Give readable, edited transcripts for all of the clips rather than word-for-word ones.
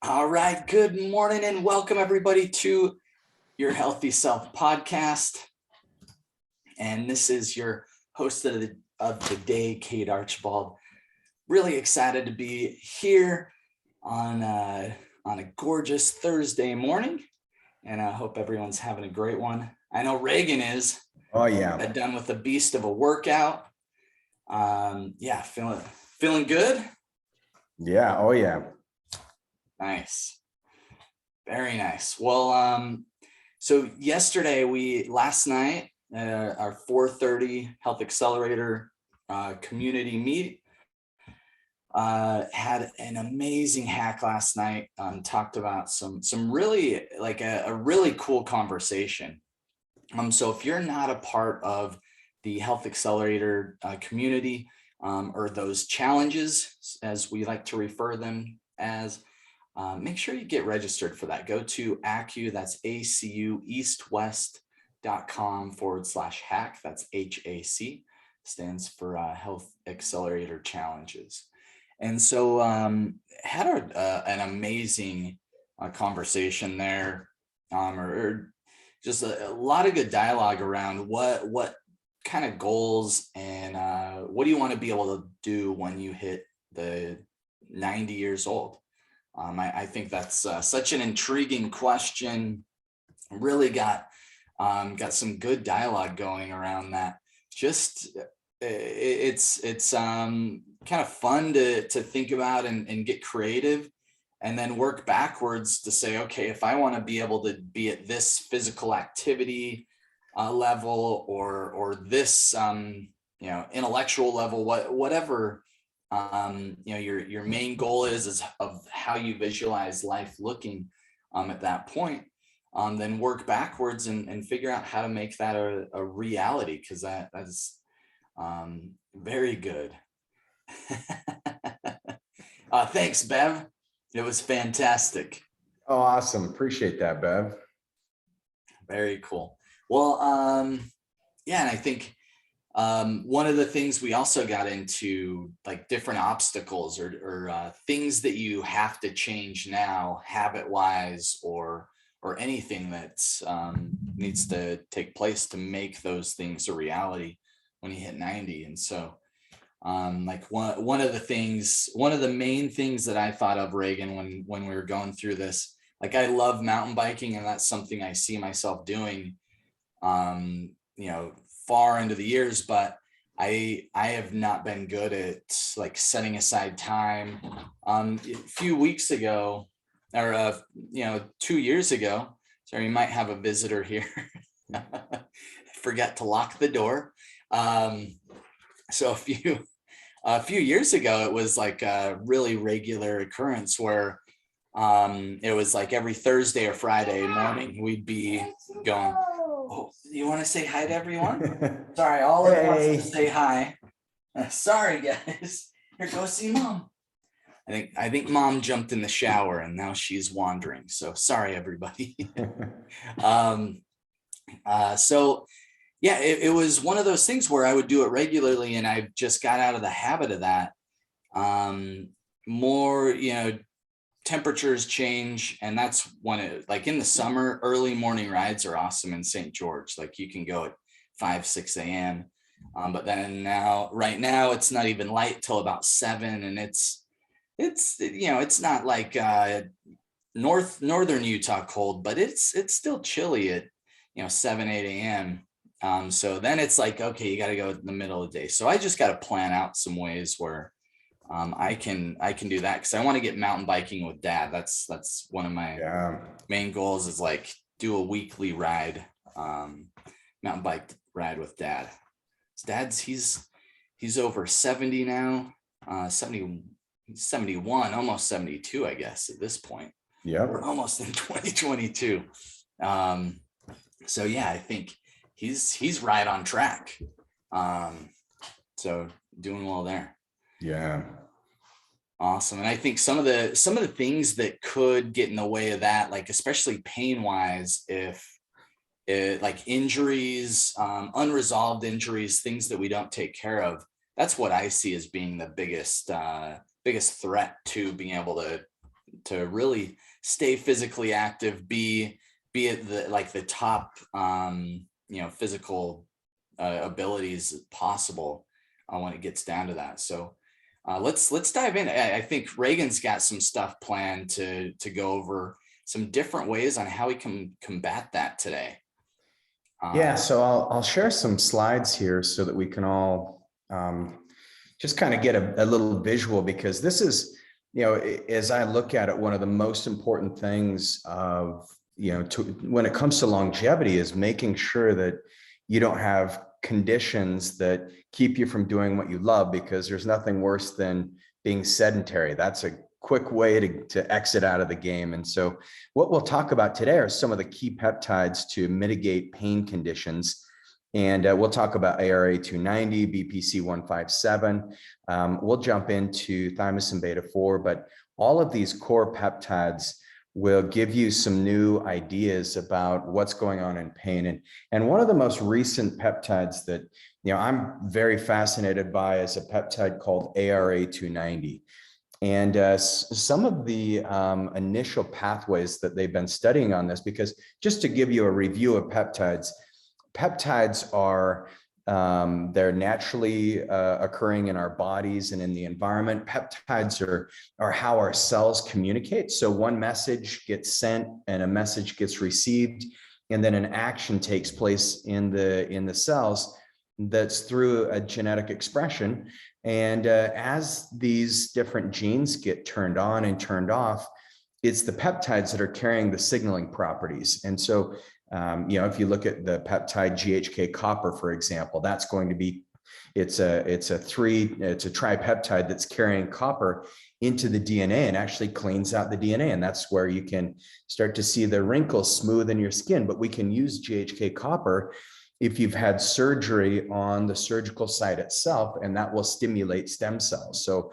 All right, good morning and welcome everybody to your Healthy Self podcast. And this is your host of the day, Kate Archibald. Really excited to be here on a gorgeous Thursday morning, and I hope everyone's having a great one. I know Regan is. Oh yeah. Done with a beast of a workout. Yeah, feeling good. Yeah. Oh yeah. Nice. Very nice. Well, so last night, our 4:30 Health Accelerator community meet had an amazing hack last night. Talked about some really like a really cool conversation. So if you're not a part of the Health Accelerator community or those challenges, as we like to refer them as, make sure you get registered for that. Go to ACU, that's ACU eastwest.com/hack. That's HAC, stands for Health Accelerator Challenges. And so had an amazing conversation there, or just a lot of good dialogue around what kind of goals and what do you want to be able to do when you hit the 90 years old. I think that's such an intriguing question. Really got some good dialogue going around that. Just it's kind of fun to think about and get creative, and then work backwards to say, okay, if I want to be able to be at this physical activity level or this intellectual level, whatever. Your main goal is of how you visualize life looking at that point, then work backwards and figure out how to make that a reality, because that's very good. Thanks, Bev. It was fantastic. Oh, awesome. Appreciate that, Bev. Very cool. Well, yeah, and I think one of the things we also got into, like different obstacles or things that you have to change now, habit-wise, or anything that needs to take place to make those things a reality when you hit 90. And so, like one of the main things that I thought of, Regan, when we were going through this, like I love mountain biking, and that's something I see myself doing, far into the years, but I have not been good at like setting aside time. A few weeks ago, or 2 years ago, sorry, you might have a visitor here. Forget to lock the door. So a few years ago, it was like a really regular occurrence where it was like every Thursday or Friday morning we'd be going. Oh, you want to say hi to everyone? Sorry, Olive wants to say hi. Sorry, guys. Here, go see Mom. I think Mom jumped in the shower and now she's wandering. So sorry, everybody. So yeah, it was one of those things where I would do it regularly, and I just got out of the habit of that. More, temperatures change, and that's when it, like in the summer, early morning rides are awesome in St. George. Like you can go at 5-6 a.m. But then right now it's not even light till about 7, and it's not like northern Utah cold, but it's still chilly at 7-8 a.m. So then it's like, okay, you got to go in the middle of the day. So I just got to plan out some ways where I can do that, because I want to get mountain biking with Dad. That's one of my main goals, is like do a weekly ride, mountain bike ride with Dad. He's over 70 now, 71, almost 72, I guess, at this point. Yeah, we're almost in 2022. So yeah, I think he's right on track. So doing well there. Yeah. Awesome. And I think some of the things that could get in the way of that, like especially pain wise, if like injuries, unresolved injuries, things that we don't take care of, that's what I see as being the biggest threat to being able to really stay physically active, be at the top physical abilities possible when it gets down to that. So let's dive in. I think Regan's got some stuff planned to go over some different ways on how we can combat that today. Yeah, so I'll share some slides here so that we can all just kind of get a little visual, because this is, as I look at it, one of the most important things of, when it comes to longevity is making sure that you don't have conditions that keep you from doing what you love, because there's nothing worse than being sedentary. That's a quick way to exit out of the game. And so what we'll talk about today are some of the key peptides to mitigate pain conditions. And we'll talk about ARA290, BPC157. We'll jump into Thymosin Beta4, but all of these core peptides will give you some new ideas about what's going on in pain. And one of the most recent peptides that I'm very fascinated by is a peptide called ARA290. And some of the initial pathways that they've been studying on this, because just to give you a review of peptides are they're naturally occurring in our bodies and in the environment. Peptides are how our cells communicate. So one message gets sent and a message gets received, and then an action takes place in the cells that's through a genetic expression. And as these different genes get turned on and turned off, it's the peptides that are carrying the signaling properties. And so, if you look at the peptide GHK copper, for example, that's going to be, it's a tripeptide that's carrying copper into the DNA and actually cleans out the DNA. And that's where you can start to see the wrinkles smoothen your skin. But we can use GHK copper if you've had surgery on the surgical site itself, and that will stimulate stem cells. So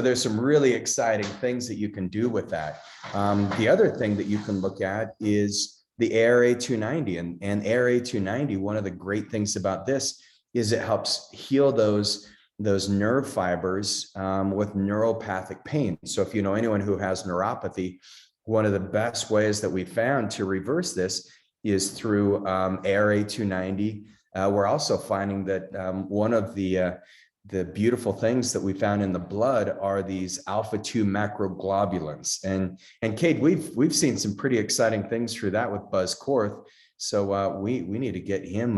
there's some really exciting things that you can do with that. The other thing that you can look at is the ARA290, and ARA290, one of the great things about this is it helps heal those nerve fibers with neuropathic pain. So if you know anyone who has neuropathy, one of the best ways that we found to reverse this is through ARA290. We're also finding that one of the beautiful things that we found in the blood are these alpha-2 macroglobulins. And Kate, we've seen some pretty exciting things through that with Buzz Korth. So we need to get him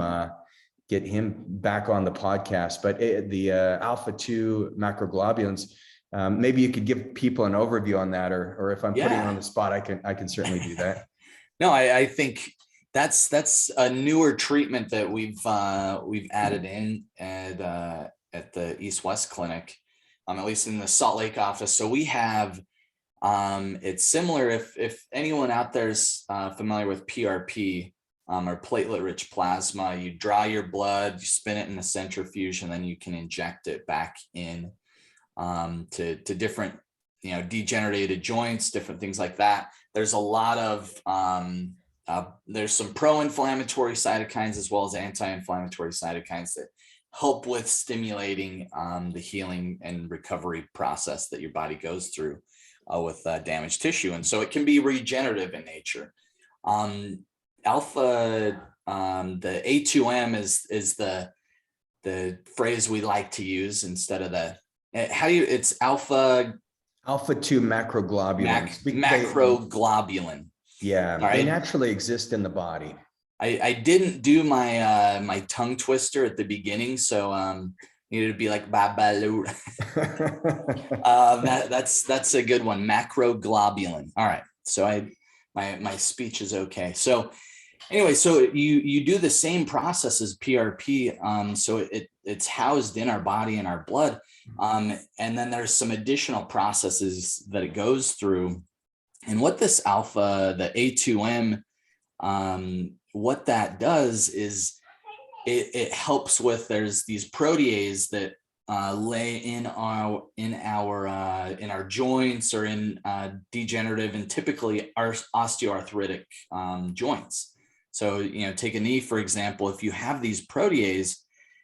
back on the podcast. But the alpha-2 macroglobulins, maybe you could give people an overview on that, or if I'm putting you on the spot, I can certainly do that. No, I think that's a newer treatment that we've added in at the East West Clinic, at least in the Salt Lake office. So we have it's similar, if anyone out there's familiar with PRP or platelet-rich plasma. You draw your blood, you spin it in a centrifuge, and then you can inject it back in to different degenerated joints, different things like that. There's a lot of there's some pro-inflammatory cytokines as well as anti-inflammatory cytokines that help with stimulating the healing and recovery process that your body goes through with damaged tissue. And so it can be regenerative in nature. The A2M is the phrase we like to use instead of it's alpha-2 macroglobulins. Macroglobulin. Yeah, right. They naturally exist in the body. I didn't do my my tongue twister at the beginning, so needed to be like babaloo. That's a good one. Macroglobulin. All right, so my speech is okay. So anyway, so you do the same process as PRP. So it's housed in our body and our blood, and then there's some additional processes that it goes through. And what this the A2M, what that does is it helps with, there's these proteases that lay in our joints or in degenerative and typically osteoarthritic joints. So take a knee, for example. If you have these proteases,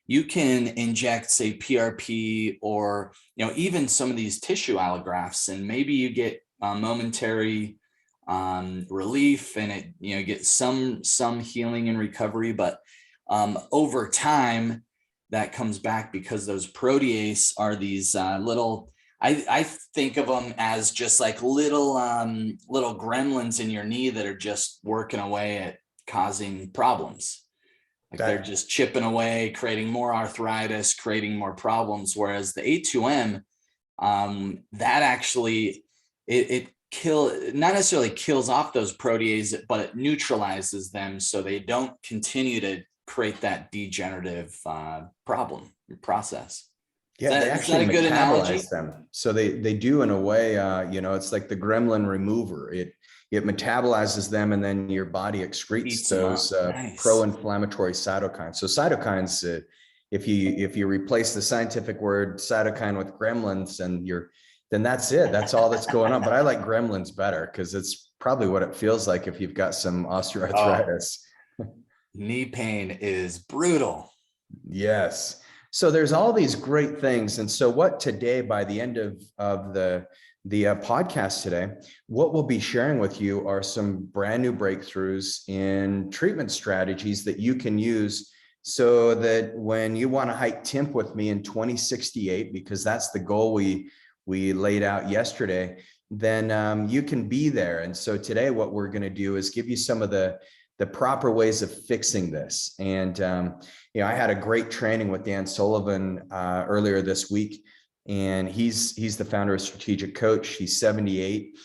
you can inject, say, PRP or even some of these tissue allografts, and maybe you get momentary relief, and it, you know, get some healing and recovery, but over time that comes back, because those protease are these little, I think of them as just like little gremlins in your knee that are just working away at causing problems. Like they're just chipping away, creating more arthritis, creating more problems. Whereas the A2M, that actually, it not necessarily kills off those proteases, but it neutralizes them so they don't continue to create that degenerative problem process. Yeah, they actually is that a good analogy? metabolize them. So they do, in a way, you know, it's like the gremlin remover. It metabolizes them, and then your body excretes those nice. pro-inflammatory cytokines. So cytokines, if you replace the scientific word cytokine with gremlins, and then that's it. That's all that's going on. But I like gremlins better, because it's probably what it feels like if you've got some osteoarthritis. Knee pain is brutal. Yes. So there's all these great things. And so what today, by the end of the podcast today, what we'll be sharing with you are some brand new breakthroughs in treatment strategies that you can use, so that when you want to hike Timp with me in 2068, because that's the goal we laid out yesterday, then you can be there. And so today what we're going to do is give you some of the proper ways of fixing this. And you know, I had a great training with Dan Sullivan earlier this week, and he's the founder of Strategic Coach. He's 78,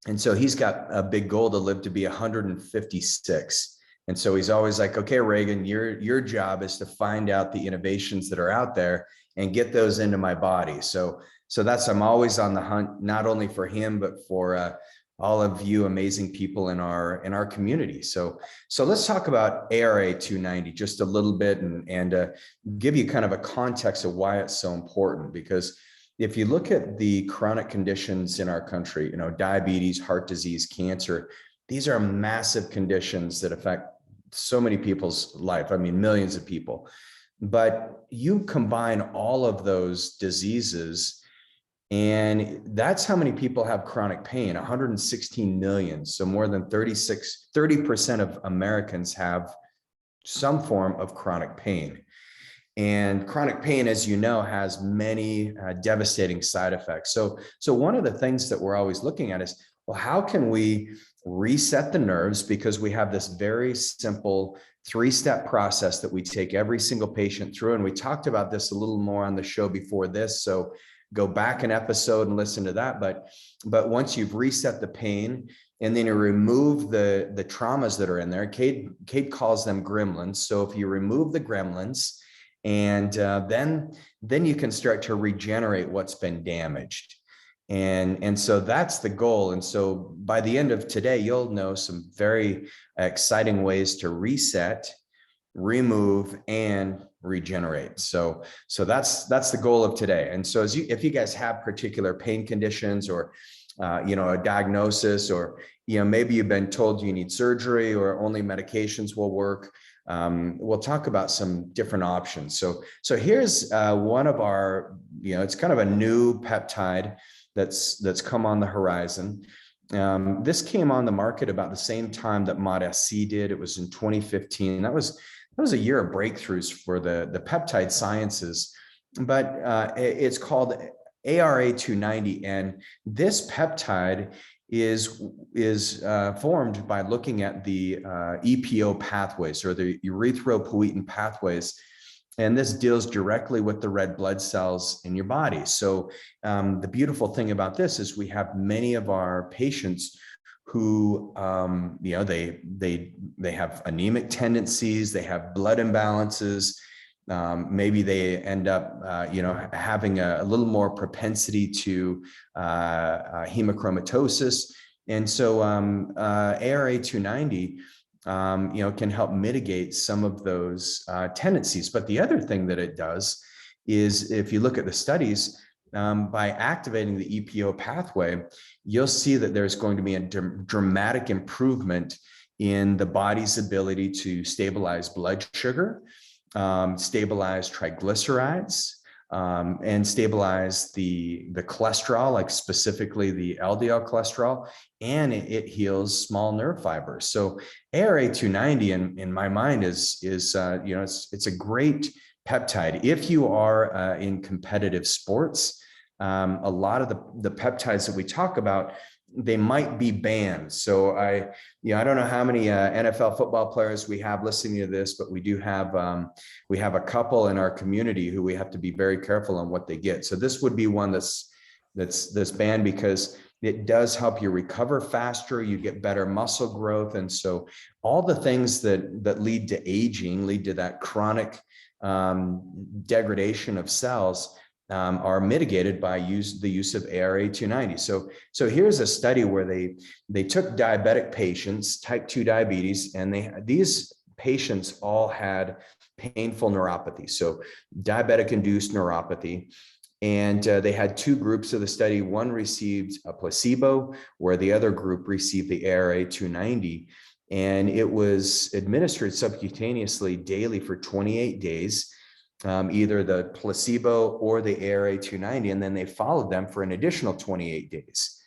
and so he's got a big goal to live to be 156. And so he's always like, okay, Regan, your job is to find out the innovations that are out there and get those into my body. So I'm always on the hunt, not only for him, but for all of you amazing people in our community. So let's talk about ARA 290 just a little bit, and give you kind of a context of why it's so important. Because if you look at the chronic conditions in our country, you know, diabetes, heart disease, cancer, these are massive conditions that affect so many people's life. I mean, millions of people. But you combine all of those diseases, and that's how many people have chronic pain, 116 million. So more than 30% of Americans have some form of chronic pain. And chronic pain, as you know, has many devastating side effects. So one of the things that we're always looking at is, well, how can we reset the nerves? Because we have this very simple 3-step process that we take every single patient through. And we talked about this a little more on the show before this, so go back an episode and listen to that. But once you've reset the pain, and then you remove the traumas that are in there, Kate calls them gremlins. So if you remove the gremlins, and then you can start to regenerate what's been damaged. And so that's the goal. And so by the end of today, you'll know some very exciting ways to reset, remove, and regenerate. So that's the goal of today. And so if you guys have particular pain conditions, or you know, a diagnosis, or you know, maybe you've been told you need surgery, or only medications will work, we'll talk about some different options. So here's one of our, you know, it's kind of a new peptide that's come on the horizon. This came on the market about the same time that ModSC did. It was in 2015. That was a year of breakthroughs for the peptide sciences, but it's called ARA 290. And this peptide is formed by looking at the EPO pathways, or the erythropoietin pathways. And this deals directly with the red blood cells in your body. So the beautiful thing about this is we have many of our patients who, you know, they have anemic tendencies, they have blood imbalances, maybe they end up, you know, having a little more propensity to hemochromatosis. And so ARA 290, you know, can help mitigate some of those tendencies. But the other thing that it does is, if you look at the studies, by activating the EPO pathway, you'll see that there's going to be a dramatic improvement in the body's ability to stabilize blood sugar, stabilize triglycerides, and stabilize the cholesterol, like specifically the LDL cholesterol, and it heals small nerve fibers. So ARA 290 in my mind is it's a great peptide. If you are in competitive sports, a lot of the peptides that we talk about, they might be banned. So I don't know how many NFL football players we have listening to this, but we have a couple in our community who we have to be very careful on what they get. So this would be one that's banned because it does help you recover faster. You get better muscle growth, and so all the things that lead to aging, lead to that chronic degradation of cells, are mitigated by the use of ARA 290. So here's a study where they took diabetic patients, type 2 diabetes, and these patients all had painful neuropathy, so diabetic induced neuropathy. And they had two groups of the study. One received a placebo, where the other group received the ARA 290. And it was administered subcutaneously daily for 28 days. Either the placebo or the ARA 290, and then they followed them for an additional 28 days.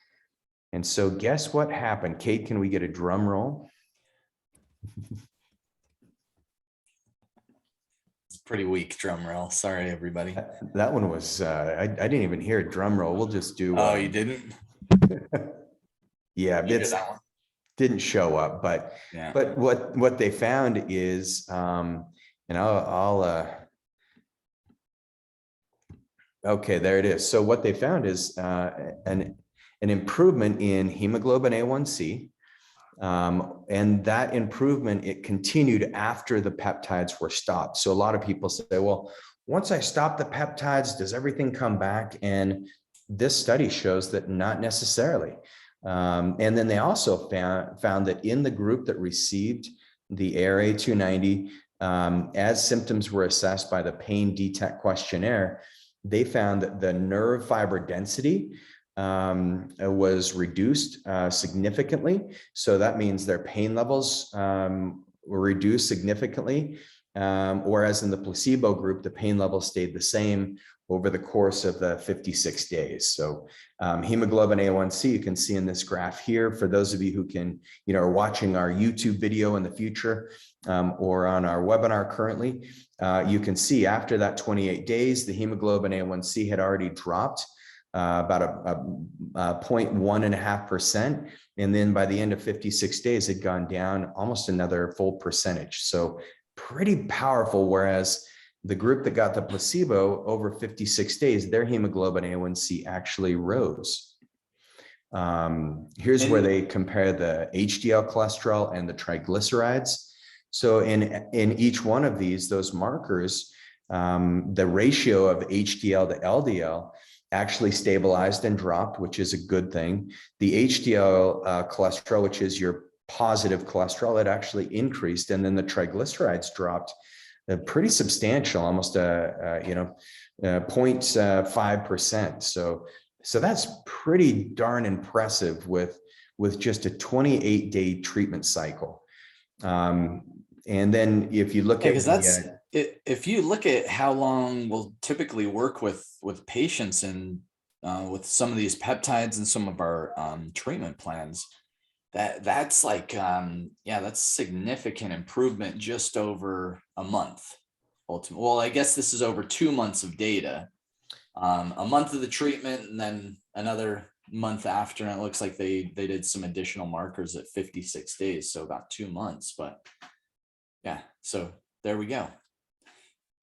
And so guess what happened? Kate, can we get a drum roll? It's pretty weak drum roll. Sorry, everybody. That one was, I didn't even hear a drum roll. We'll just do. Oh, you didn't? Yeah, it didn't show up, but what they found is, and okay, there it is. So what they found is an improvement in hemoglobin A1C, and that improvement, it continued after the peptides were stopped. So a lot of people say, well, once I stop the peptides, does everything come back? And this study shows that not necessarily. And then they also found that in the group that received the ARA 290, as symptoms were assessed by the pain detect questionnaire, they found that the nerve fiber density was reduced significantly. So that means their pain levels were reduced significantly, whereas in the placebo group, the pain level stayed the same over the course of the 56 days. So hemoglobin A1C, you can see in this graph here, for those of you who are watching our YouTube video in the future, or on our webinar currently, you can see after that 28 days, the hemoglobin A1C had already dropped about a 0.1.5%. And then by the end of 56 days, it had gone down almost another full percentage. So pretty powerful. Whereas the group that got the placebo, over 56 days, their hemoglobin A1C actually rose. Here's where they compare the HDL cholesterol and the triglycerides. So in each one of those markers, the ratio of HDL to LDL actually stabilized and dropped, which is a good thing. The HDL cholesterol, which is your positive cholesterol, it actually increased, and then the triglycerides dropped pretty substantial, almost 0.5%. So that's pretty darn impressive with just a 28-day treatment cycle. And then if you look at if you look at how long we'll typically work with patients and with some of these peptides and some of our treatment plans, that's like that's significant improvement just over a month. Ultimately, well, I guess this is over 2 months of data, a month of the treatment, and then another month after. And it looks like they did some additional markers at 56 days, so about 2 months. But yeah, so there we go.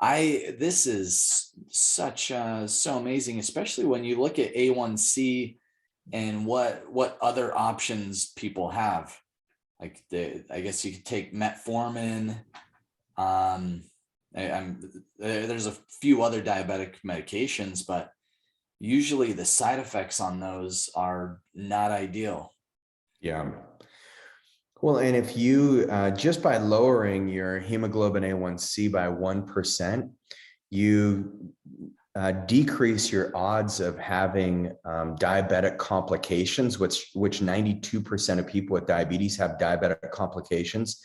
This is such so amazing, especially when you look at A1C and what other options people have. Like I guess you could take metformin. There's a few other diabetic medications, but usually the side effects on those are not ideal. Yeah. Well, and if you just by lowering your hemoglobin A1C by 1%, you decrease your odds of having diabetic complications, which 92% of people with diabetes have diabetic complications,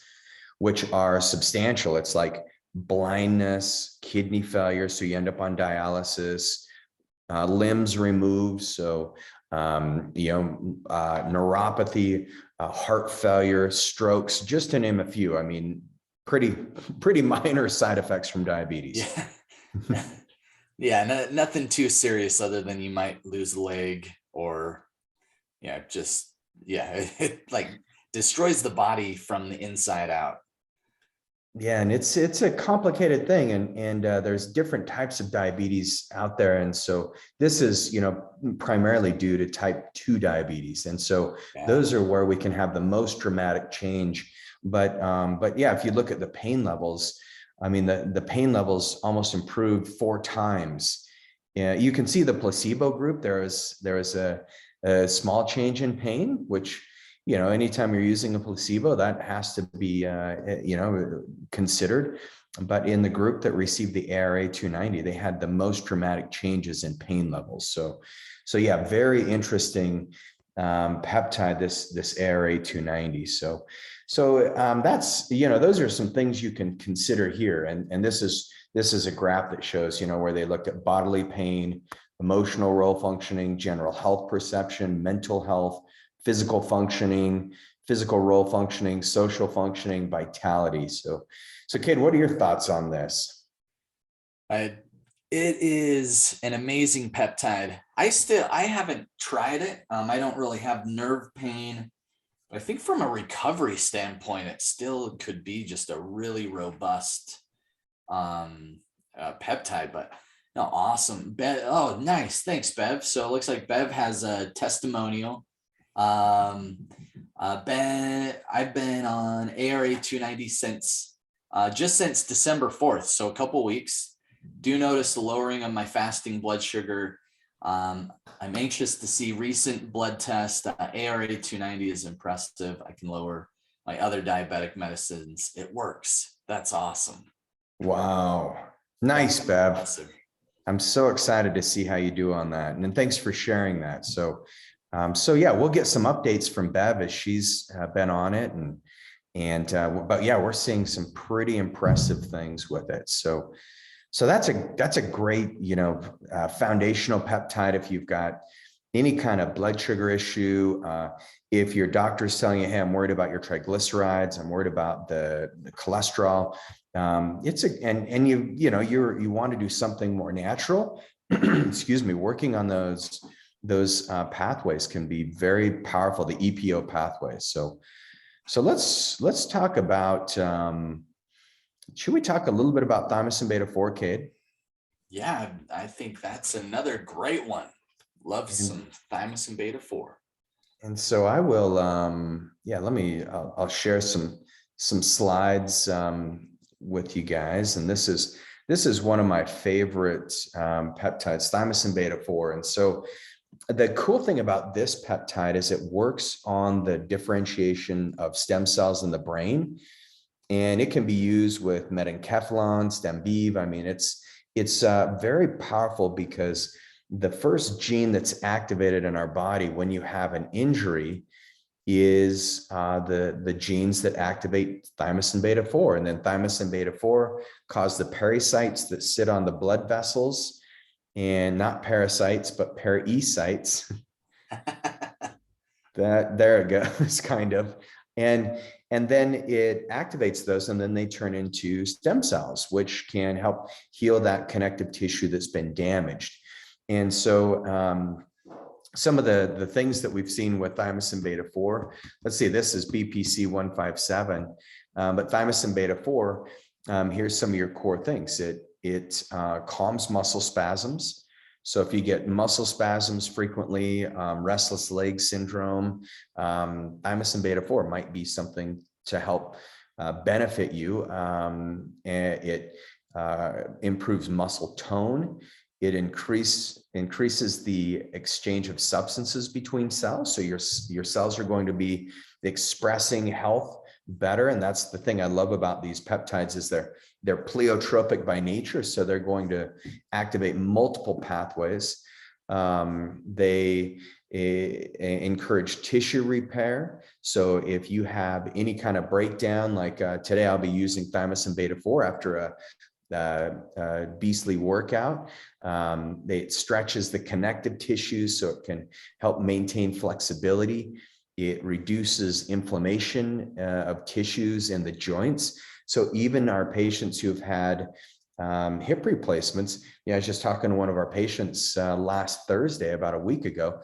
which are substantial. It's like blindness, kidney failure, so you end up on dialysis, limbs removed, so neuropathy, heart failure, strokes, just to name a few. I mean, pretty minor side effects from diabetes. Yeah. Yeah, nothing too serious other than you might lose a leg, or it like destroys the body from the inside out. Yeah, and it's a complicated thing, and there's different types of diabetes out there, and so this is primarily due to type 2 diabetes, and so those are where we can have the most dramatic change. But yeah, if you look at the pain levels, I mean the pain levels almost improved 4 times. Yeah, you can see the placebo group. There is a small change in pain, which anytime you're using a placebo, that has to be, considered. But in the group that received the ARA 290, they had the most dramatic changes in pain levels. So yeah, very interesting peptide, this ARA 290. So that's, those are some things you can consider here. And this is a graph that shows, where they looked at bodily pain, emotional role functioning, general health perception, mental health, physical functioning, physical role functioning, social functioning, vitality. So Cade, what are your thoughts on this? It is an amazing peptide. I haven't tried it. I don't really have nerve pain. I think from a recovery standpoint, it still could be just a really robust peptide, but no, awesome. Oh, nice. Thanks, Bev. So it looks like Bev has a testimonial. I've been on ARA 290 since December 4th, so a couple weeks. Do notice the lowering of my fasting blood sugar. I'm anxious to see recent blood test. ARA 290 is impressive. I can lower my other diabetic medicines. It works. That's awesome. Wow. Nice, Bev. Impressive. I'm so excited to see how you do on that. And thanks for sharing that. So yeah, we'll get some updates from Bev as she's been on it. But yeah, we're seeing some pretty impressive things with it. So that's a great, foundational peptide. If you've got any kind of blood sugar issue, if your doctor's telling you, hey, I'm worried about your triglycerides, I'm worried about the cholesterol, you want to do something more natural, excuse me, working on those pathways can be very powerful, the EPO pathways. So let's talk about, should we talk a little bit about Thymosin Beta4, Cade? Yeah, I think that's another great one. Love some Thymosin Beta4. And so I will, I'll share some slides with you guys. And this is one of my favorite peptides, Thymosin Beta4. And so the cool thing about this peptide is it works on the differentiation of stem cells in the brain, and it can be used with metencephalon, Stembev. I mean, it's very powerful because the first gene that's activated in our body when you have an injury is the genes that activate Thymosin Beta4, and then Thymosin Beta4 cause the pericytes that sit on the blood vessels, and not parasites, but pericytes. There it goes, kind of. And then it activates those, and then they turn into stem cells, which can help heal that connective tissue that's been damaged. And so some of the things that we've seen with Thymosin Beta4, let's see, this is BPC157, but Thymosin Beta4, here's some of your core things. It calms muscle spasms. So if you get muscle spasms frequently, restless leg syndrome, Thymosin Beta4 might be something to help benefit you. And it improves muscle tone. It increases the exchange of substances between cells. So your cells are going to be expressing health better. And that's the thing I love about these peptides is they're pleiotropic by nature. So they're going to activate multiple pathways. They encourage tissue repair. So if you have any kind of breakdown, like today I'll be using Thymosin Beta4 after a beastly workout. It stretches the connective tissues so it can help maintain flexibility. It reduces inflammation of tissues in the joints. So even our patients who've had hip replacements, I was just talking to one of our patients last Thursday, about a week ago,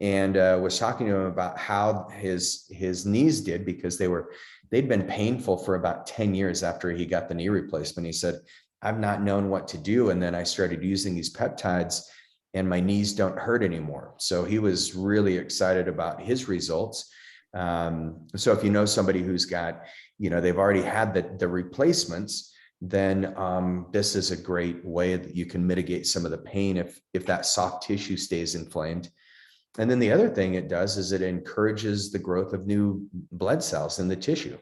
and was talking to him about how his knees did, because they'd been painful for about 10 years after he got the knee replacement. He said, I've not known what to do. And then I started using these peptides and my knees don't hurt anymore. So he was really excited about his results. So if you know somebody who's got, they've already had the replacements, then this is a great way that you can mitigate some of the pain if that soft tissue stays inflamed. And then the other thing it does is it encourages the growth of new blood cells in the tissue.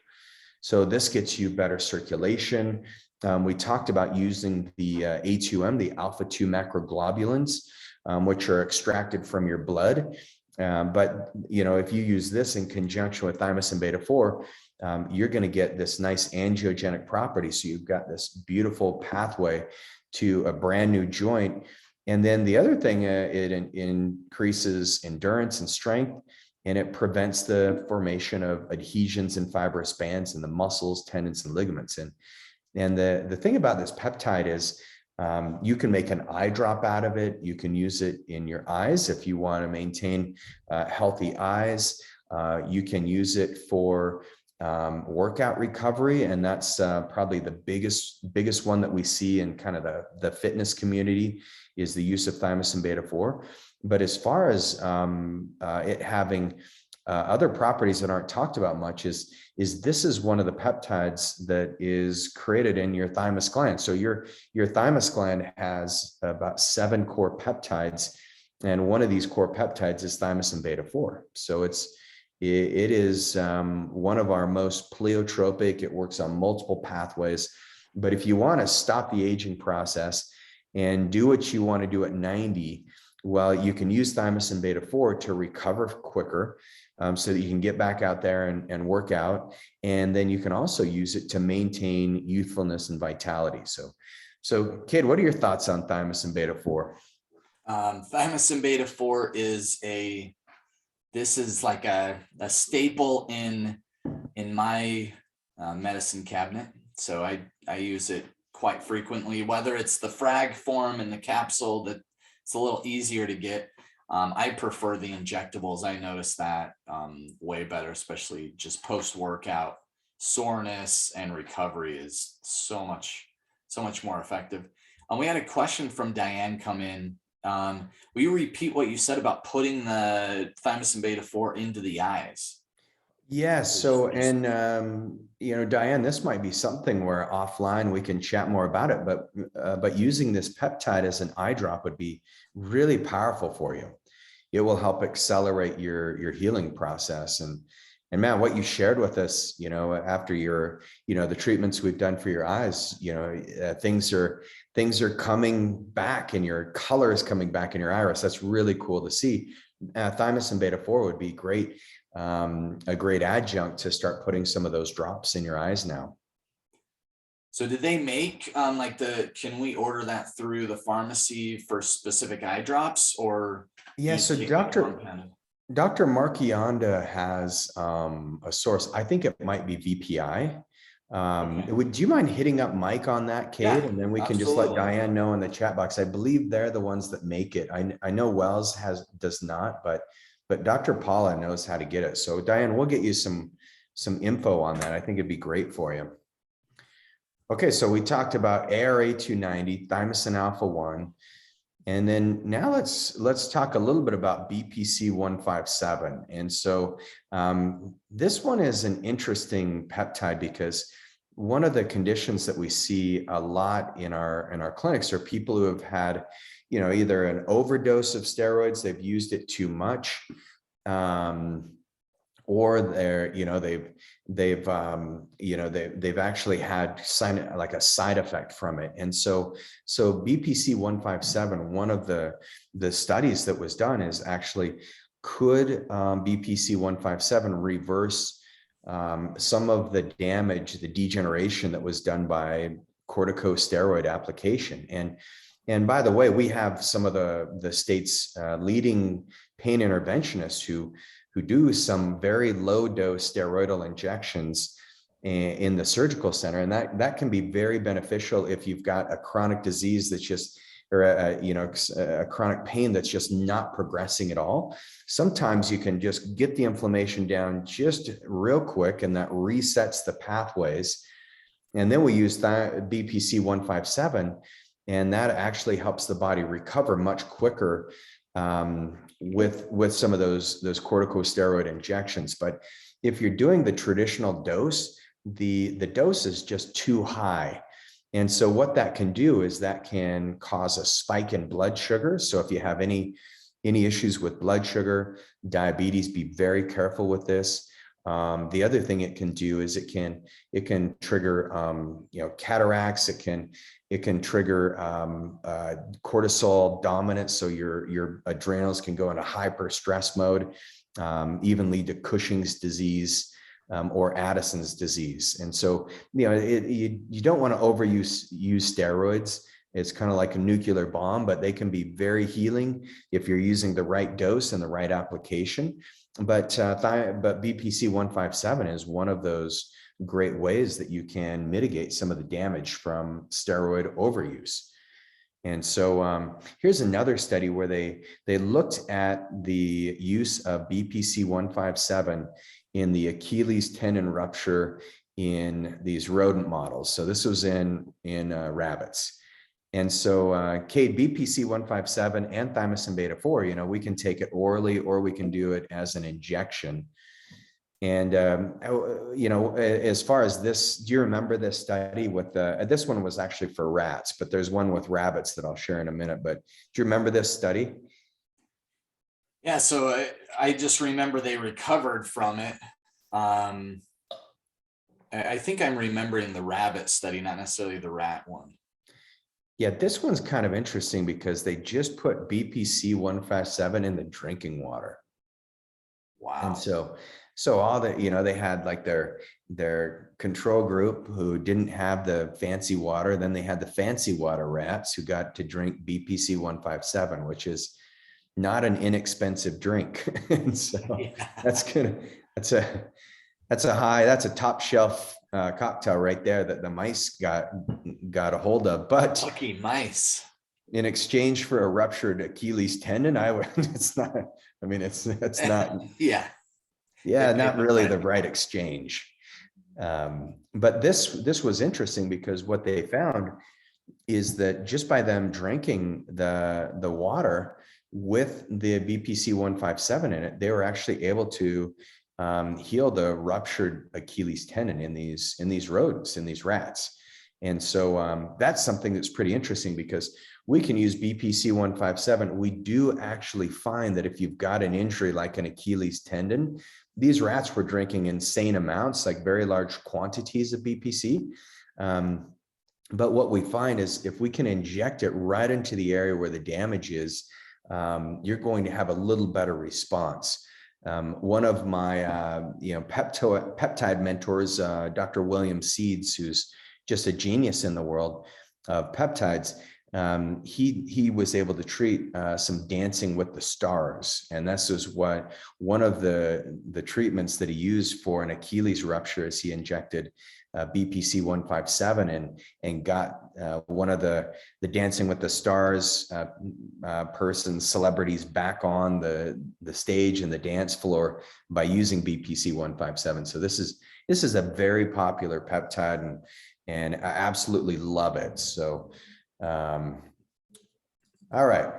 So this gets you better circulation. We talked about using the A2M, the alpha-2 macroglobulins, which are extracted from your blood. But if you use this in conjunction with Thymosin Beta4, you're going to get this nice angiogenic property. So you've got this beautiful pathway to a brand new joint. And then the other thing, it increases endurance and strength, and it prevents the formation of adhesions and fibrous bands in the muscles, tendons, and ligaments. And the thing about this peptide is you can make an eye drop out of it. You can use it in your eyes if you want to maintain healthy eyes. You can use it for workout recovery, and that's probably the biggest one that we see in kind of the fitness community, is the use of Thymosin Beta4. But as far as it having other properties that aren't talked about much, is this is one of the peptides that is created in your thymus gland. So your thymus gland has about 7 core peptides, and one of these core peptides is Thymosin Beta4. So it is one of our most pleiotropic. It works on multiple pathways. But if you want to stop the aging process and do what you want to do at 90, well, you can use Thymosin Beta4 to recover quicker, so that you can get back out there and work out. And then you can also use it to maintain youthfulness and vitality. So Kate, what are your thoughts on Thymosin Beta4? Thymosin Beta4 is like a staple in my medicine cabinet. So I use it quite frequently, whether it's the frag form in the capsule that it's a little easier to get. I prefer the injectables. I noticed that way better, especially just post-workout. Soreness and recovery is so much more effective. We had a question from Diane come in. Will you repeat what you said about putting the Thymosin Beta4 into the eyes? Yeah. So, and Diane, this might be something where offline we can chat more about it, but using this peptide as an eye drop would be really powerful for you. It will help accelerate your healing process. And man, what you shared with us, after the treatments we've done for your eyes, things are coming back and your color is coming back in your iris. That's really cool to see. Thymosin Beta4 would be great. A great adjunct to start putting some of those drops in your eyes now. So did they make can we order that through the pharmacy for specific eye drops, or? Yeah, so Dr. Marchionda has a source. I think it might be VPI. Okay. Do you mind hitting up Mike on that, Kate? Yeah, and then we can just let Diane know in the chat box. I believe they're the ones that make it. I know Wells does not, but Dr. Paula knows how to get it. So Diane, we'll get you some info on that. I think it'd be great for you. Okay, so we talked about ARA290, thymosin alpha-1. And then now let's talk a little bit about BPC157. And so this one is an interesting peptide, because one of the conditions that we see a lot in our clinics are people who have had, either an overdose of steroids, they've used it too much, or they've actually had a side effect from it. And so BPC157, one of the studies that was done is actually could BPC157 reverse some of the damage, the degeneration that was done by corticosteroid application? And by the way, we have some of the state's leading pain interventionists who do some very low dose steroidal injections in the surgical center, and that can be very beneficial if you've got a chronic disease that's just, or a chronic pain that's just not progressing at all. Sometimes you can just get the inflammation down just real quick, and that resets the pathways. And then we use that BPC157, and that actually helps the body recover much quicker with some of those corticosteroid injections. But if you're doing the traditional dose, the dose is just too high. And so what that can do is that can cause a spike in blood sugar. So if you have any issues with blood sugar, diabetes, be very careful with this. The other thing it can do is it can trigger cataracts. It can trigger cortisol dominance. So your adrenals can go into hyper stress mode, even lead to Cushing's disease. Or Addison's disease. And so, you don't want to overuse steroids. It's kind of like a nuclear bomb, but they can be very healing if you're using the right dose and the right application. But BPC157 is one of those great ways that you can mitigate some of the damage from steroid overuse. And so here's another study where they looked at the use of BPC157 in the Achilles tendon rupture in these rodent models. So this was in rabbits. And so Kate, BPC157 and Thymosin Beta4, we can take it orally or we can do it as an injection. And, as far as this, do you remember this study with this one was actually for rats, but there's one with rabbits that I'll share in a minute. But do you remember this study? Yeah, so I just remember they recovered from it. I think I'm remembering the rabbit study, not necessarily the rat one. Yeah, this one's kind of interesting because they just put BPC157 in the drinking water. Wow. And so all the, they had like their control group who didn't have the fancy water. Then they had the fancy water rats who got to drink BPC157, which is not an inexpensive drink. And so that's a top shelf cocktail right there that the mice got a hold of. But lucky mice. In exchange for a ruptured Achilles tendon, it's not not really the right exchange. But this was interesting because what they found is that just by them drinking the water with the BPC157 in it, they were actually able to heal the ruptured Achilles tendon in these rodents, in these rats. And so that's something that's pretty interesting because we can use BPC157. We do actually find that if you've got an injury like an Achilles tendon, these rats were drinking insane amounts, like very large quantities of BPC. But what we find is if we can inject it right into the area where the damage is, you're going to have a little better response. One of my peptide mentors, Dr. William Seeds, who's just a genius in the world of peptides, he was able to treat some dancing with the stars, and this is what one of the treatments that he used for an Achilles rupture is he injected BPC157 and got one of the Dancing with the Stars celebrities back on the stage and the dance floor by using BPC157. So this is a very popular peptide, and I absolutely love it. So all right.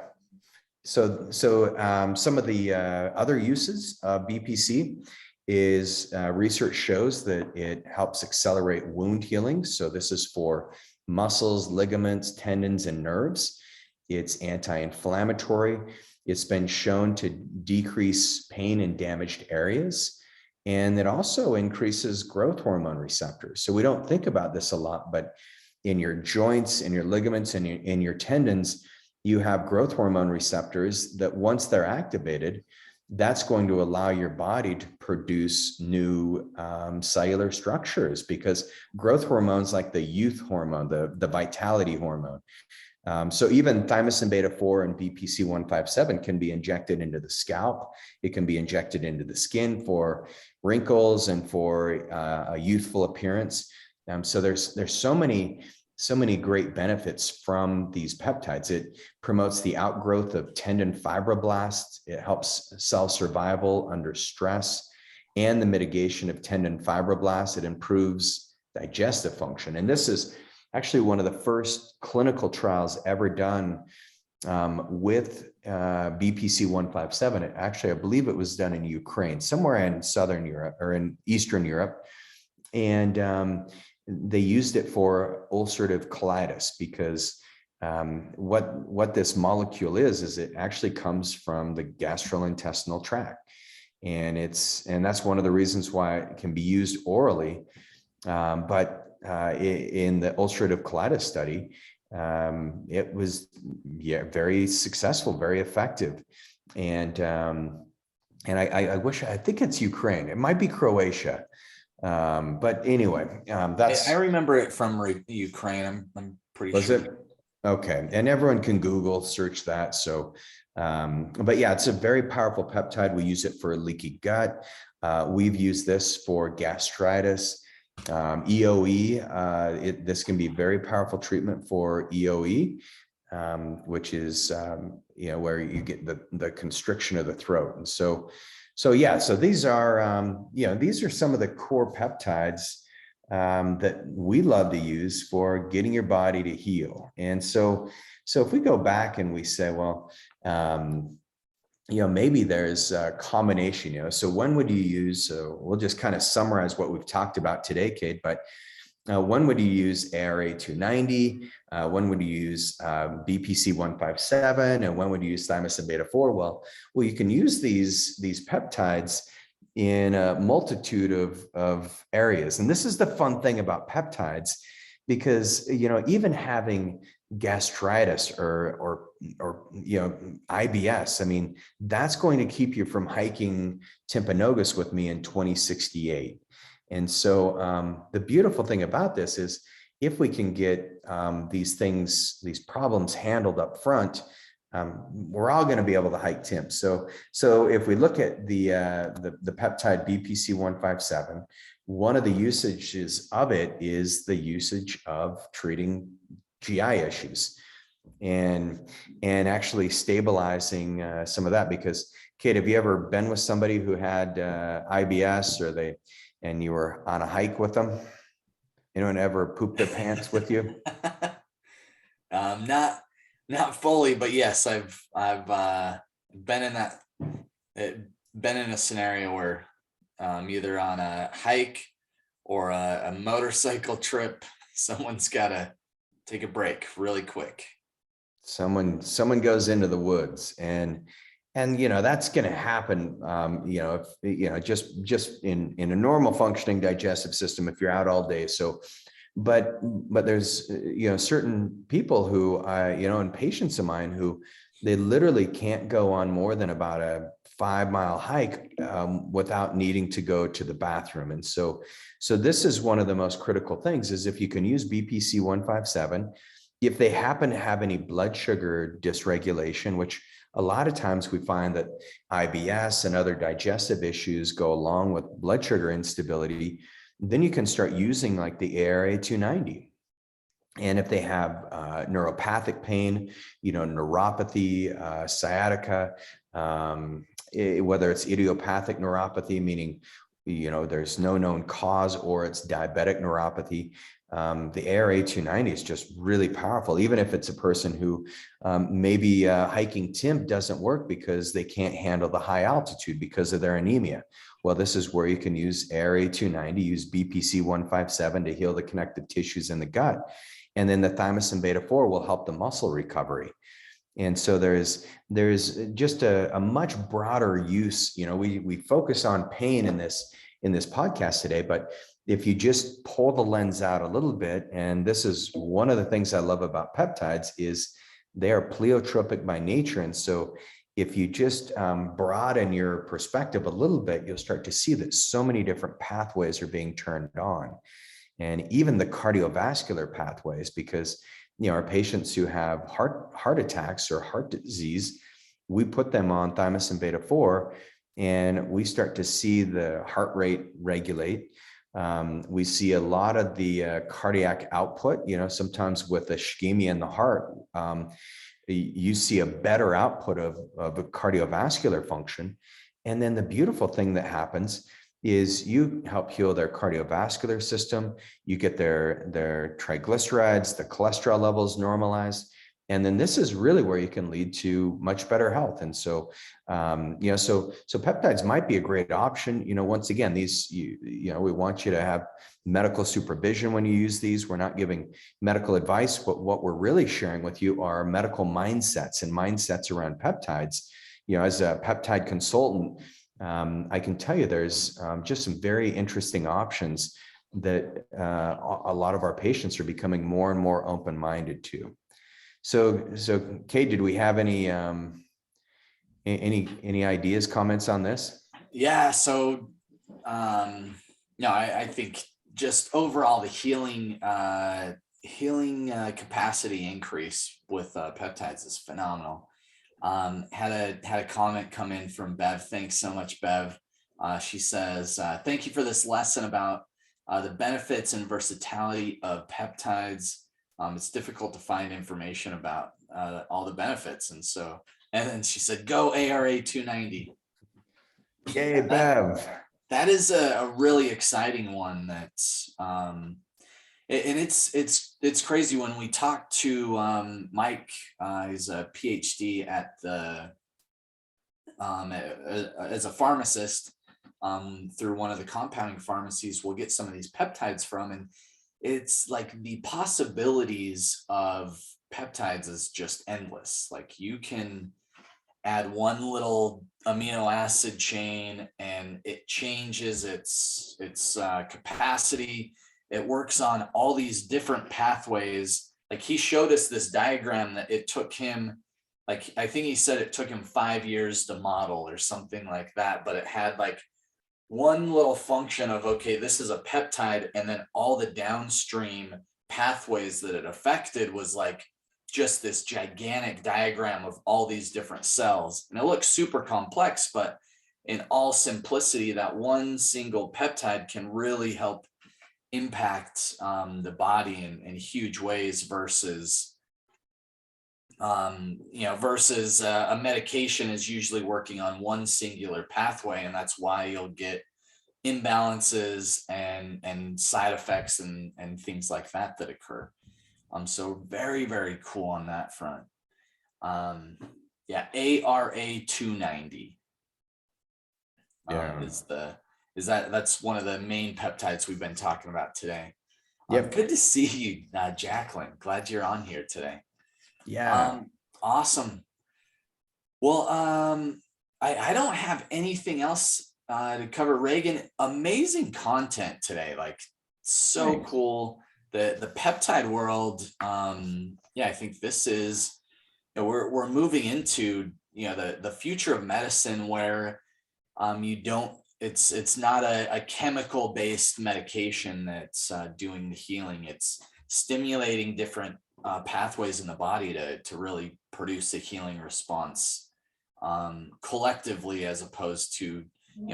So some of the other uses of BPC is research shows that it helps accelerate wound healing. So this is for muscles, ligaments, tendons, and nerves. It's anti-inflammatory. It's been shown to decrease pain in damaged areas. And it also increases growth hormone receptors. So we don't think about this a lot, but in your joints, in your ligaments, and in your tendons, you have growth hormone receptors that once they're activated, that's going to allow your body to produce new cellular structures, because growth hormones like the youth hormone, the vitality hormone. So even Thymosin Beta4 and BPC157 can be injected into the scalp. It can be injected into the skin for wrinkles and for a youthful appearance. So there's so many great benefits from these peptides. It promotes the outgrowth of tendon fibroblasts. It helps cell survival under stress and the mitigation of tendon fibroblasts. It improves digestive function. And this is actually one of the first clinical trials ever done with BPC157. Actually, I believe it was done in Ukraine, somewhere in Southern Europe or in Eastern Europe. And they used it for ulcerative colitis, because what this molecule is it actually comes from the gastrointestinal tract. And that's one of the reasons why it can be used orally. But in the ulcerative colitis study, it was very successful, very effective. And I think it's Ukraine. It might be Croatia. But anyway, that's. I remember it from Ukraine. I'm pretty sure. Was it? Okay. And everyone can Google search that. So, but yeah, it's a very powerful peptide. We use it for leaky gut. We've used this for gastritis. EOE, this can be very powerful treatment for EOE, which is, where you get the constriction of the throat. And so these are, these are some of the core peptides that we love to use for getting your body to heal. And so if we go back and we say, well, maybe there's a combination, so when would you use, so we'll just kind of summarize what we've talked about today, Kate, but when would you use ARA 290? When would you use BPC157? And when would you use Thymosin Beta4? Well, you can use these peptides in a multitude of areas. And this is the fun thing about peptides, because, even having gastritis or IBS, I mean, that's going to keep you from hiking Timpanogos with me in 2068. And so the beautiful thing about this is, if we can get these problems handled up front, we're all going to be able to hike Tim. So if we look at the peptide BPC157, one of the usages of it is the usage of treating GI issues and actually stabilizing some of that. Because, Kate, have you ever been with somebody who had IBS, and you were on a hike with them? Anyone ever pooped their pants with you? Not fully, but yes, I've been in that, been in a scenario where either on a hike or a motorcycle trip, someone's got to take a break really quick. Someone goes into the woods, and that's going to happen. Just in a normal functioning digestive system, if you're out all day. So, but there's certain people who and patients of mine who they literally can't go on more than about a 5-mile hike without needing to go to the bathroom. And so this is one of the most critical things, is if you can use BPC157, if they happen to have any blood sugar dysregulation, which a lot of times we find that IBS and other digestive issues go along with blood sugar instability, then you can start using like the ARA 290. And if they have neuropathic pain, neuropathy, sciatica, whether it's idiopathic neuropathy, meaning, there's no known cause, or it's diabetic neuropathy, the ARA 290 is just really powerful. Even if it's a person who maybe hiking Tim doesn't work because they can't handle the high altitude because of their anemia. Well, this is where you can use ARA 290, use BPC157 to heal the connective tissues in the gut. And then the Thymosin Beta4 will help the muscle recovery. And so there's just a much broader use. We focus on pain in this podcast today, but if you just pull the lens out a little bit, and this is one of the things I love about peptides, is they are pleiotropic by nature. And so if you just broaden your perspective a little bit, you'll start to see that so many different pathways are being turned on, and even the cardiovascular pathways, because our patients who have heart attacks or heart disease, we put them on Thymosin Beta4, and we start to see the heart rate regulate. We see a lot of the cardiac output. Sometimes with ischemia in the heart, you see a better output of a cardiovascular function. And then the beautiful thing that happens is you help heal their cardiovascular system. You get their triglycerides, the cholesterol levels normalized. And then this is really where you can lead to much better health. And so, so peptides might be a great option. Once again, these, we want you to have medical supervision when you use these. We're not giving medical advice, but what we're really sharing with you are medical mindsets and mindsets around peptides. As a peptide consultant, I can tell you there's just some very interesting options that a lot of our patients are becoming more and more open-minded to. So Kate, did we have any ideas, comments on this? Yeah. So, no, I think just overall the healing capacity increase with peptides is phenomenal. Had a comment come in from Bev. Thanks so much, Bev. She says, thank you for this lesson about the benefits and versatility of peptides. It's difficult to find information about all the benefits. And then she said, go ARA 290. Yay, Bev. That is a really exciting one. That's and it's crazy when we talk to Mike. He's a PhD at the as a pharmacist through one of the compounding pharmacies. We'll get some of these peptides from, and it's like the possibilities of peptides is just endless. Like you can add one little amino acid chain and it changes its capacity. It works on all these different pathways. Like he showed us this diagram that it took him, like, I think he said it took him 5 years to model or something like that, but it had like one little function of, okay, this is a peptide, and then all the downstream pathways that it affected was like just this gigantic diagram of all these different cells. And it looks super complex, but in all simplicity, that one single peptide can really help impact the body in huge ways versus a medication is usually working on one singular pathway, and that's why you'll get imbalances and side effects and things like that occur. So very, very cool on that front. Yeah, ARA 290 that's one of the main peptides we've been talking about today. Yep. Good to see you, Jacqueline. Glad you're on here today. Yeah. Awesome. Well, I don't have anything else to cover. Regan, amazing content today. Like, so Thanks. cool. The peptide world. Yeah, I think this is, we're moving into, the future of medicine where it's not a chemical based medication that's doing the healing. It's stimulating different pathways in the body to really produce a healing response collectively, as opposed to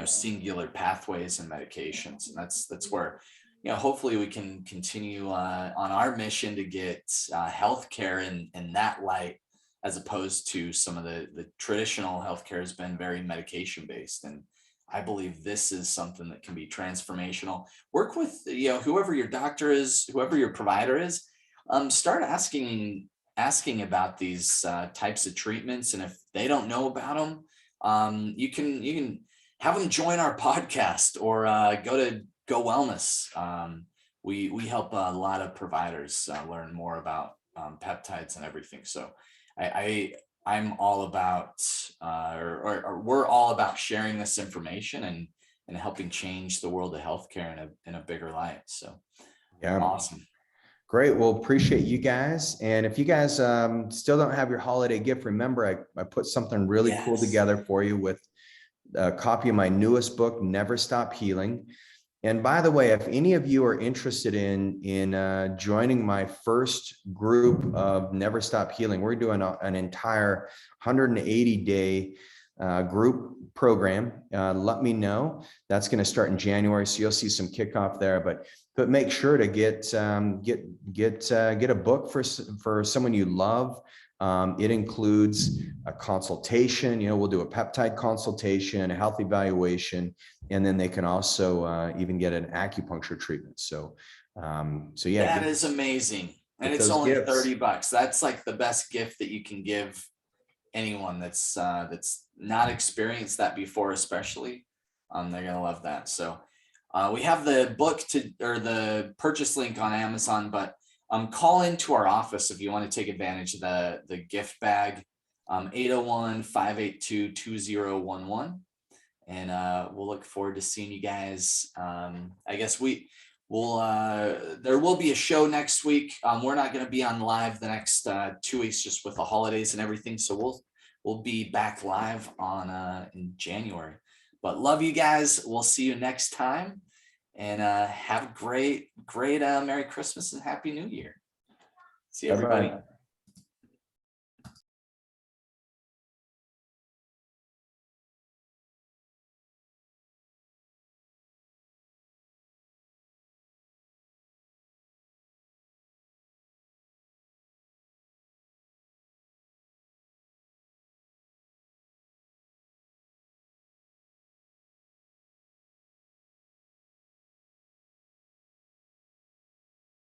singular pathways and medications. And that's where hopefully we can continue on our mission to get healthcare in that light, as opposed to some of the traditional healthcare has been very medication based. And I believe this is something that can be transformational. Work with whoever your doctor is, whoever your provider is. Start asking about these types of treatments, and if they don't know about them, you can have them join our podcast or go to Go Wellness. We help a lot of providers learn more about peptides and everything. So I'm all about, or we're all about sharing this information and helping change the world of healthcare in a bigger light. So yeah, awesome. Great. Well, appreciate you guys. And if you guys still don't have your holiday gift, remember I put something really cool Yes. together for you with a copy of my newest book, Never Stop Healing. And by the way, if any of you are interested in joining my first group of Never Stop Healing, we're doing an entire 180-day group program. Let me know. That's going to start in January, so you'll see some kickoff there. But make sure to get a book for someone you love. It includes a consultation. We'll do a peptide consultation, a health evaluation, and then they can also even get an acupuncture treatment. So yeah, that is amazing. And it's only gifts. $30. That's like the best gift that you can give anyone that's not experienced that before, especially. They're gonna love that. So we have the book or the purchase link on Amazon, but call into our office if you want to take advantage of the gift bag, 801-582-2011. And we'll look forward to seeing you guys. I guess there will be a show next week. We're not going to be on live the next 2 weeks, just with the holidays and everything. So we'll be back live on in January. But love you guys. We'll see you next time, and have a great Merry Christmas and Happy New Year. See you, everybody. Bye-bye.